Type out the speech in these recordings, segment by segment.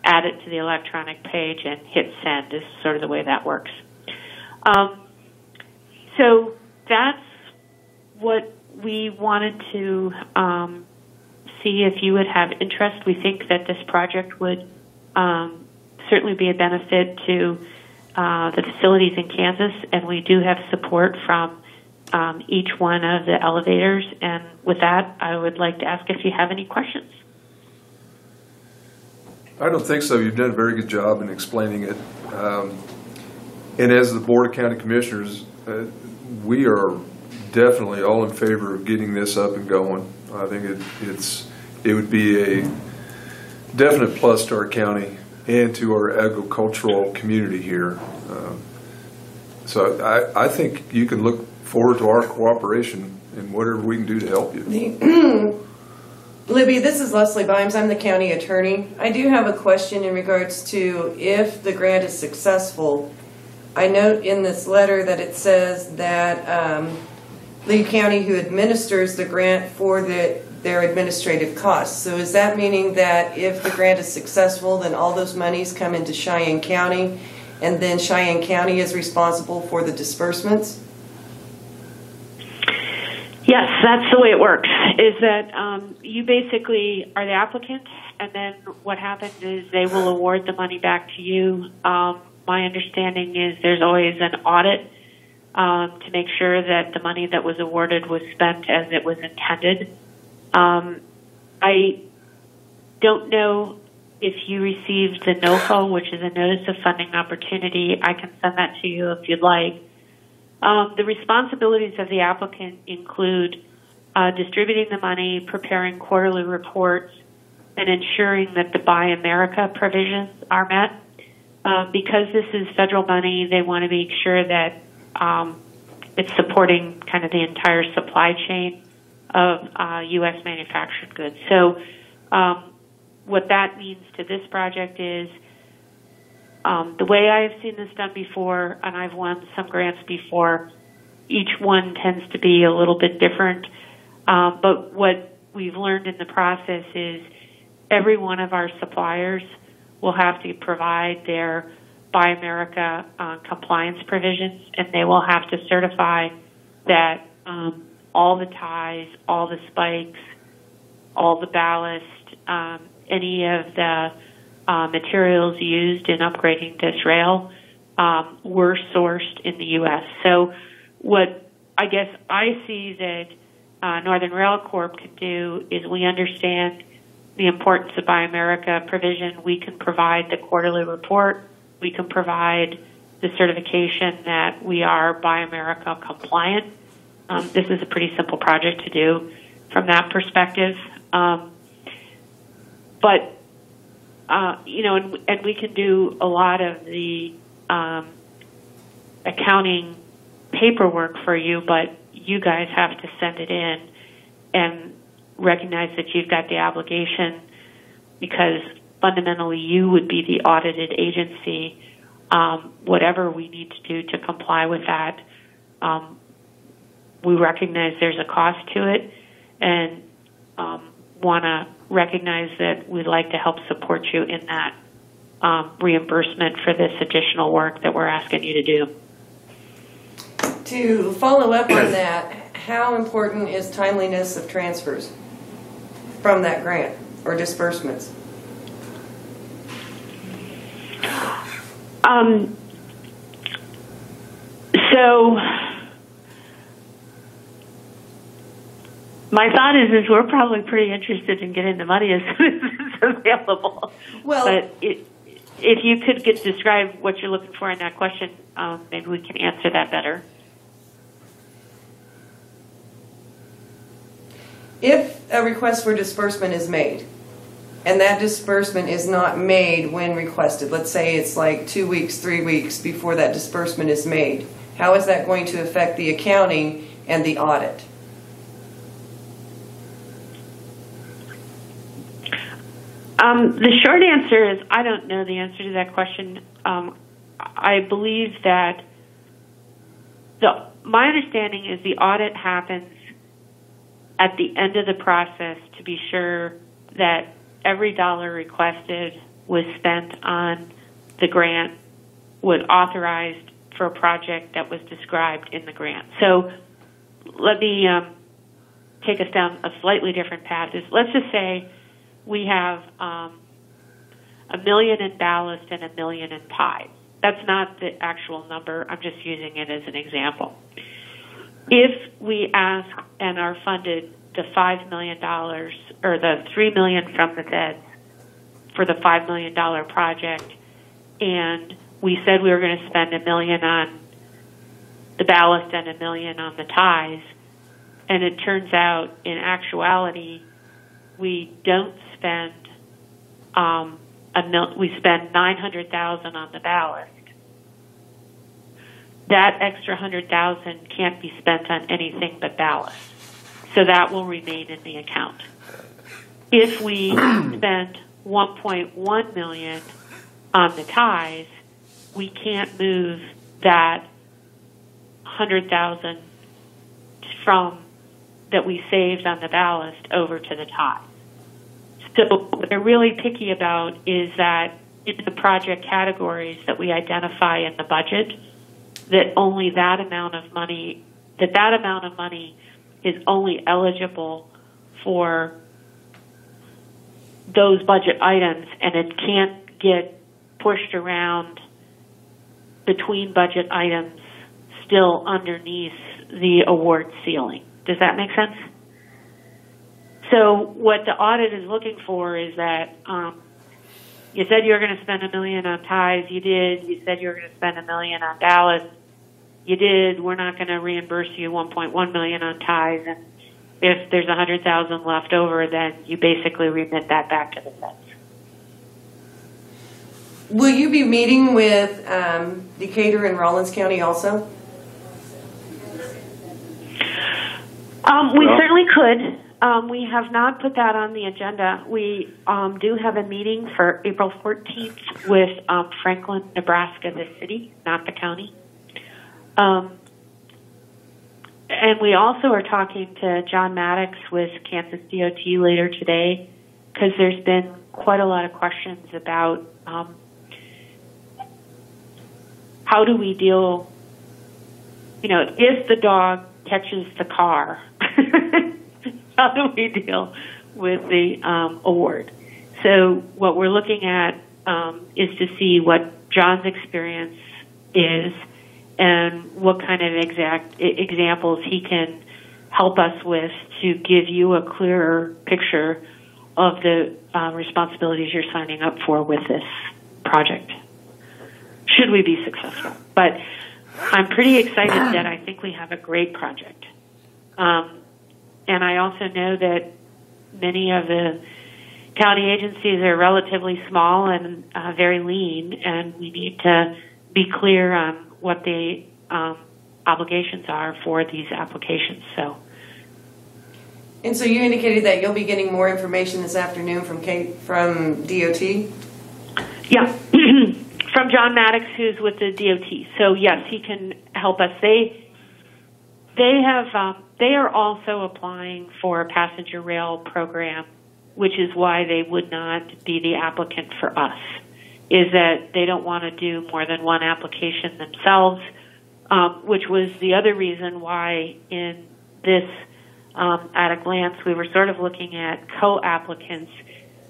add it to the electronic page and hit send is sort of the way that works. So that's what we wanted to see if you would have interest. We think that this project would certainly be a benefit to the facilities in Kansas, and we do have support from each one of the elevators. And with that, I would like to ask if you have any questions. I don't think so. You've done a very good job in explaining it. And as the Board of County Commissioners, we are definitely all in favor of getting this up and going. I think it would be a definite plus to our county and to our agricultural community here. So I think you can look forward to our cooperation and whatever we can do to help you. Libby, this is Leslie Bimes. I'm the county attorney. I do have a question in regards to if the grant is successful. I note in this letter that it says that Lee County, who administers the grant for their administrative costs. So is that meaning that if the grant is successful, then all those monies come into Cheyenne County, and then Cheyenne County is responsible for the disbursements? Yes, that's the way it works, is that you basically are the applicant, and then what happens is they will award the money back to you. My understanding is there's always an audit to make sure that the money that was awarded was spent as it was intended. I don't know if you received the NOFO, which is a Notice of Funding Opportunity. I can send that to you if you'd like. The responsibilities of the applicant include distributing the money, preparing quarterly reports, and ensuring that the Buy America provisions are met. Because this is federal money, they want to make sure that it's supporting kind of the entire supply chain of U.S. manufactured goods. So what that means to this project is the way I've seen this done before, and I've won some grants before, each one tends to be a little bit different. But what we've learned in the process is every one of our suppliers will have to provide their Buy America compliance provisions, and they will have to certify that all the ties, all the spikes, all the ballast, any of the materials used in upgrading this rail were sourced in the U.S. So what I guess I see that Northern Rail Corp can do is we understand the importance of Buy America provision. We can provide the quarterly report. We can provide the certification that we are Buy America compliant. This is a pretty simple project to do from that perspective. But and we can do a lot of the accounting paperwork for you, but you guys have to send it in and recognize that you've got the obligation, because fundamentally you would be the audited agency. Whatever we need to do to comply with that, we recognize there's a cost to it, and want to recognize that we'd like to help support you in that reimbursement for this additional work that we're asking you to do. To follow up on that, how important is timeliness of transfers from that grant or disbursements? So my thought is we're probably pretty interested in getting the money as soon as it's available. Well, but if you could describe what you're looking for in that question, maybe we can answer that better. If a request for disbursement is made, and that disbursement is not made when requested, let's say it's like 2 weeks, 3 weeks before that disbursement is made, how is that going to affect the accounting and the audit? The short answer is I don't know the answer to that question. I believe that my understanding is the audit happens at the end of the process to be sure that every dollar requested was spent on the grant, was authorized for a project that was described in the grant. So let me take us down a slightly different path. Let's just say we have $1 million in ballast and $1 million in ties. That's not the actual number. I'm just using it as an example. If we ask and are funded the $5 million or the $3 million from the feds for the $5 million project, and we said we were going to spend $1 million on the ballast and $1 million on the ties, and it turns out in actuality we don't spend we spend $900,000 on the ballast. That extra $100,000 can't be spent on anything but ballast, so that will remain in the account. If we spend $1.1 million on the ties, we can't move that $100,000 from that we saved on the ballast over to the ties. So what they're really picky about is that in the project categories that we identify in the budget, that only that amount of money is only eligible for those budget items, and it can't get pushed around between budget items still underneath the award ceiling. Does that make sense? So what the audit is looking for is that you said you were going to spend $1 million on ties. You did. You said you were going to spend $1 million on ballast. You did. We're not going to reimburse you $1.1 million on ties. And if there's $100,000 left over, then you basically remit that back to the feds. Will you be meeting with Decatur and Rollins County also? We certainly could. We have not put that on the agenda. We do have a meeting for April 14th with Franklin, Nebraska, the city, not the county. And we also are talking to John Maddox with Kansas DOT later today, because there's been quite a lot of questions about how do we deal, if the dog catches the car, how do we deal with the award? So what we're looking at is to see what John's experience is and what kind of examples he can help us with to give you a clearer picture of the responsibilities you're signing up for with this project, should we be successful. But I'm pretty excited that I think we have a great project. And I also know that many of the county agencies are relatively small and very lean, and we need to be clear on what the obligations are for these applications. And so you indicated that you'll be getting more information this afternoon from DOT? Yeah, from John Maddox, who's with the DOT. So yes, he can help us. They are also applying for a passenger rail program, which is why they would not be the applicant for us, is that they don't want to do more than one application themselves, which was the other reason why in this, at a glance, we were sort of looking at co-applicants,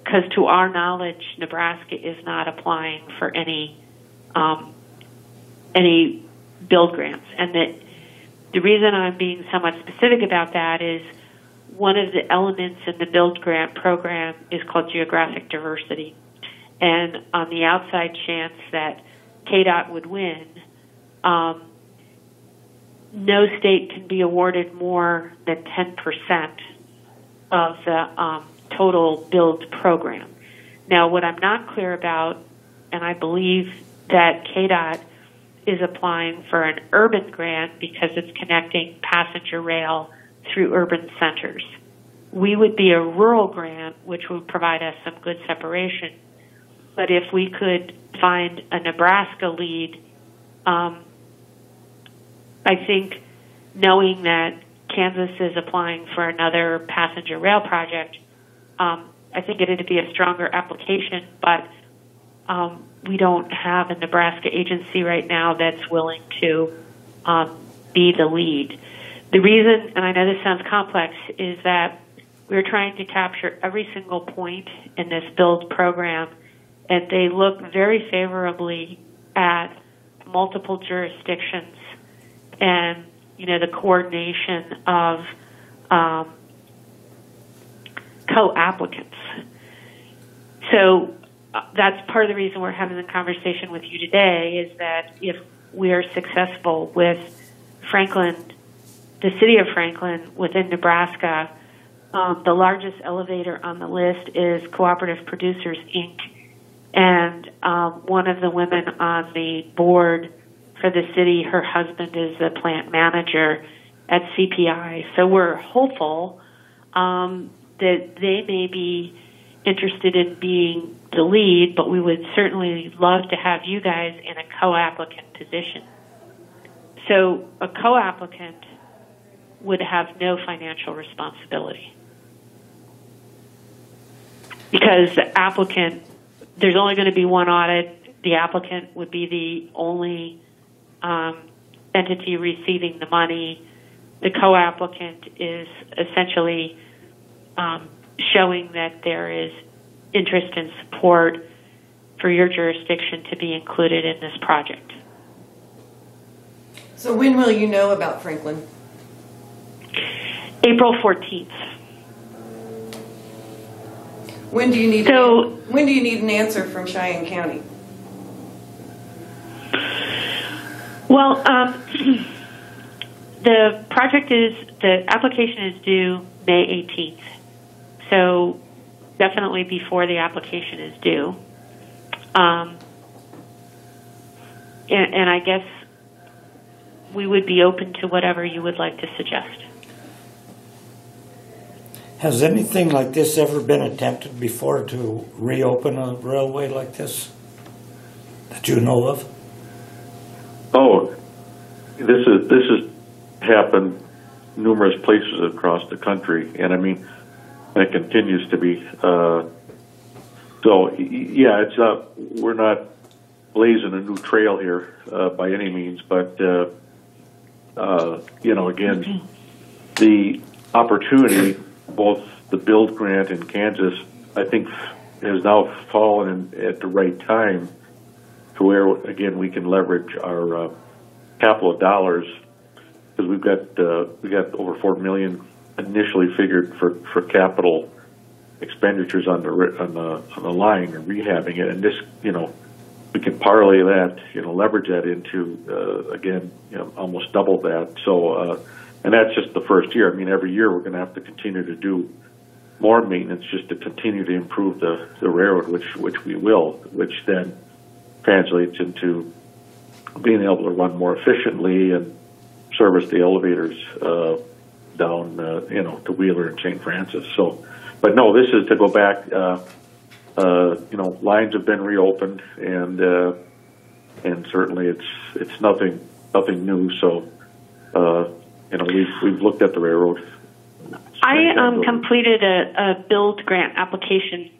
because to our knowledge, Nebraska is not applying for any build grants. And that the reason I'm being somewhat specific about that is one of the elements in the build grant program is called geographic diversity. And on the outside chance that KDOT would win, no state can be awarded more than 10% of the total build program. Now, what I'm not clear about, and I believe that KDOT is applying for an urban grant because it's connecting passenger rail through urban centers. We would be a rural grant, which would provide us some good separation. But if we could find a Nebraska lead, I think knowing that Kansas is applying for another passenger rail project, I think it would be a stronger application, but we don't have a Nebraska agency right now that's willing to be the lead. The reason, and I know this sounds complex, is that we're trying to capture every single point in this build program, and they look very favorably at multiple jurisdictions and, the coordination of co-applicants. So that's part of the reason we're having the conversation with you today, is that if we are successful with Franklin, the city of Franklin within Nebraska, the largest elevator on the list is Cooperative Producers, Inc., and one of the women on the board for the city, her husband is the plant manager at CPI. So we're hopeful that they may be interested in being the lead, but we would certainly love to have you guys in a co-applicant position. So a co-applicant would have no financial responsibility, because the applicant, there's only going to be one audit. The applicant would be the only entity receiving the money. The co-applicant is essentially showing that there is interest and support for your jurisdiction to be included in this project. So when will you know about Franklin? April 14th. When do you need an answer from Cheyenne County? Well, the application is due May 18th. So definitely before the application is due. And I guess we would be open to whatever you would like to suggest. Has anything like this ever been attempted before, to reopen a railway like this that you know of? Oh, this has happened numerous places across the country, and I mean, it continues to be. So yeah, it's we're not blazing a new trail here by any means, but again, the opportunity, both the build grant in Kansas, I think, has now fallen at the right time to where, again, we can leverage our capital dollars, because we got over $4 million initially figured for capital expenditures on the line and rehabbing it, and this, we can parlay that, leverage that into again, almost double that. So, and that's just the first year. I mean, every year we're going to have to continue to do more maintenance just to continue to improve the railroad, which we will, which then translates into being able to run more efficiently and service the elevators down, to Wheeler and St. Francis. So, but no, this is to go back. Lines have been reopened, and certainly it's nothing new. So, we've looked at the railroad. I completed a build grant application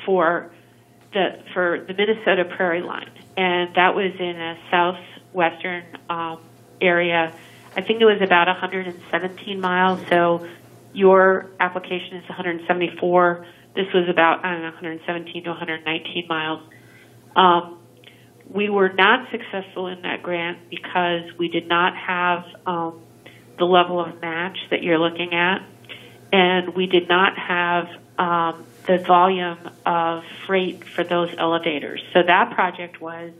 for the Minnesota Prairie Line, and that was in a southwestern area. I think it was about 117 miles. So your application is 174. This was about 117 to 119 miles. We were not successful in that grant because we did not have the level of match that you're looking at, and we did not have the volume of freight for those elevators. So that project was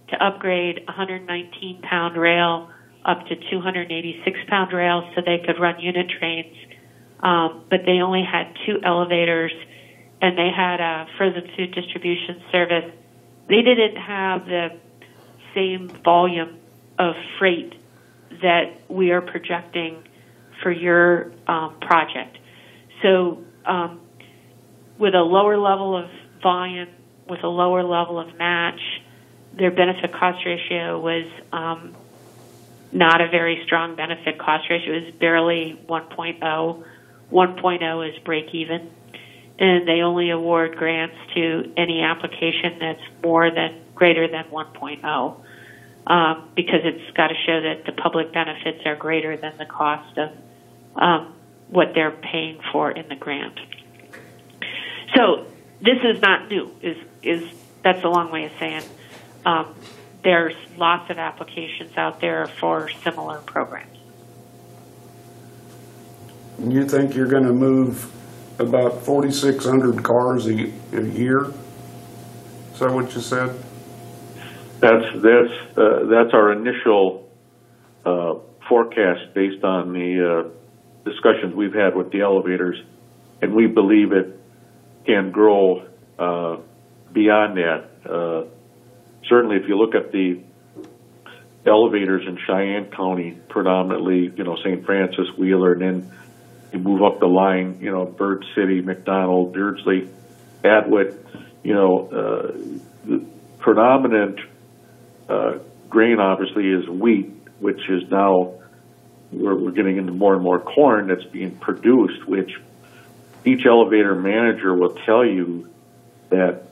to upgrade 119-pound rail up to 286-pound rail so they could run unit trains, but they only had 2 elevators, and they had a frozen food distribution service. They didn't have the same volume of freight that we are projecting for your project. So with a lower level of volume, with a lower level of match, their benefit cost ratio was not a very strong benefit cost ratio. It was barely 1.0. 1.0 is break even. and they only award grants to any application that's greater than 1.0, because it's got to show that the public benefits are greater than the cost of what they're paying for in the grant. So this is not new. That's a long way of saying there's lots of applications out there for similar programs. You think you're going to move about 4,600 cars a year? Is that what you said? That's our initial forecast based on the discussions we've had with the elevators, and we believe it can grow beyond that. Certainly, if you look at the elevators in Cheyenne County, predominantly, St. Francis, Wheeler, and then you move up the line, Bird City, McDonald, Beardsley, Atwood, the predominant grain obviously is wheat, which is now we're getting into more and more corn that's being produced, which each elevator manager will tell you that,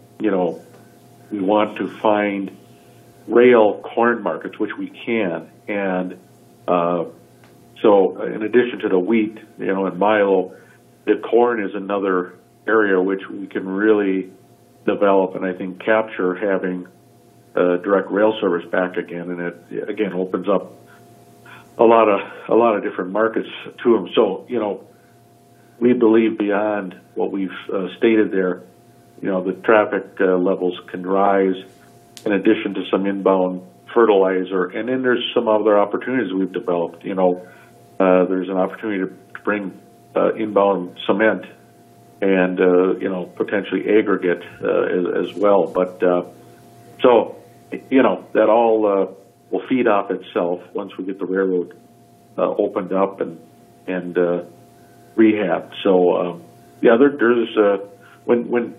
we want to find rail corn markets, which we can. And so in addition to the wheat, and milo, the corn is another area which we can really develop and I think capture, having direct rail service back again. And it, again, opens up a lot of different markets to them. So, we believe beyond what we've stated there, the traffic levels can rise in addition to some inbound fertilizer. And then there's some other opportunities we've developed. There's an opportunity to bring inbound cement and, potentially aggregate as well. But so, that all will feed off itself once we get the railroad opened up and rehabbed. So, there's when